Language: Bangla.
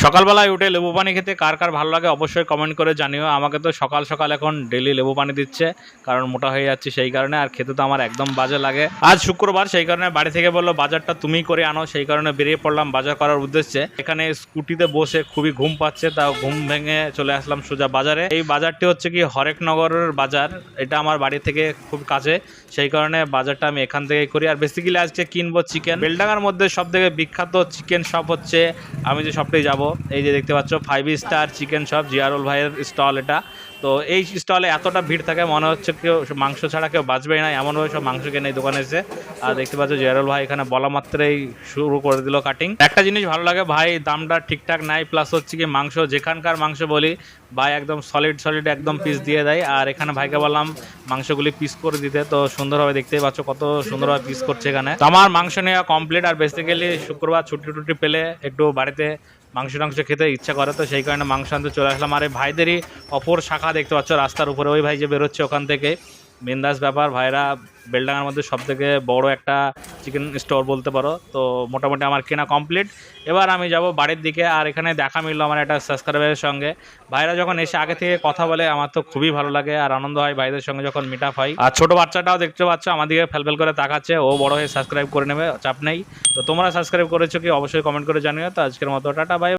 সকালবেলায় উঠে লেবু পানি খেতে কার কার ভালো লাগে অবশ্যই কমেন্ট করে জানিও। আমাকে তো সকাল সকাল এখন ডেলি লেবু পানি দিচ্ছে, কারণ মোটা হয়ে যাচ্ছি সেই কারণে। আর খেতে তো আমার একদম বাজে লাগে। আজ শুক্রবার, সেই কারণে বাড়ি থেকে বললো বাজারটা তুমিই করে আনো, সেই কারণে বেরিয়ে পড়লাম বাজার করার উদ্দেশ্যে। এখানে স্কুটিতে বসে খুবই ঘুম পাচ্ছে, তাও ঘুম ভেঙে চলে আসলাম সোজা বাজারে। এই বাজারটি হচ্ছে কি হরেকনগরের বাজার, এটা আমার বাড়ি থেকে খুব কাছে, সেই কারণে বাজারটা আমি এখান থেকে করি। আর বেসিক্যালি আজকে কিনবো চিকেন। বেলডাঙ্গার মধ্যে সব থেকে বিখ্যাত চিকেন শপ হচ্ছে, আমি যে শপটাই যাব, এই যে দেখতে পাচ্ছ 5 স্টার চিকেন শপ, জিয়ারুল ভাইয়ের স্টল এটা। তো এই স্টলে এতটা ভিড় থাকে মনে হচ্ছে কেউ মাংস ছাড়া কেউ বাঁচবেই না, এমনভাবে সব মাংস কেনে এই দোকানে এসে। আর দেখতে পাচ্ছ জিয়ারুল ভাই এখানে বলা মাত্রই শুরু করে দিল কাটিং। একটা জিনিস ভালো লাগে ভাই, দামটা ঠিকঠাক নাই, প্লাস হচ্ছে কি মাংস যেখানকার মাংস বলি ভাই একদম সলিড একদম পিস দিয়ে দেয়। আর এখানে ভাইকে বললাম মাংসগুলি পিস করে দিতে, তো সুন্দরভাবে দেখতেই পাচ্ছ কত সুন্দরভাবে পিস করছে এখানে। তো আমার মাংস নেওয়া কমপ্লিট। আর বেসিক্যালি শুক্রবার ছুটি টুটি পেলে একটু বাড়িতে মাংস টাংস খেতে ইচ্ছা করে, তো সেই কারণে মাংস আনতে চলে আসলাম। আর এই ভাইদেরই অপর শাখা দেখতে পাচ্ছ রাস্তার উপরে, ওই ভাই যে বেরোচ্ছে ওখান থেকে। বিন্দাস ব্যাপার, ভাইরা বেলডাঙ্গার মধ্যে সব থেকে বড় একটা চিকেন স্টোর বলতে পারো। তো মোটামুটি আমার কেনা কমপ্লিট। এবার আমি যাব বাড়ির দিকে। আর এখানে দেখা মিললো আমার একটা সাবস্ক্রাইবারের সঙ্গে। ভাইরা যখন এসে আগে থেকে কথা বলে আমার তো খুবই ভালো লাগে আর আনন্দ হয় ভাইদের সঙ্গে যখন মিট আপ হয়। আর ছোট বাচ্চাটাও দেখতে পাচ্ছ আমার দিকে ফেলফেল করে তাকাচ্ছে, ও বড় হয়ে সাবস্ক্রাইব করে নেবে, চাপ নেই। তো তোমরা সাবস্ক্রাইব করেছো কি অবশ্যই কমেন্ট করে জানিও। তো আজকের মতো টাটা, বাই।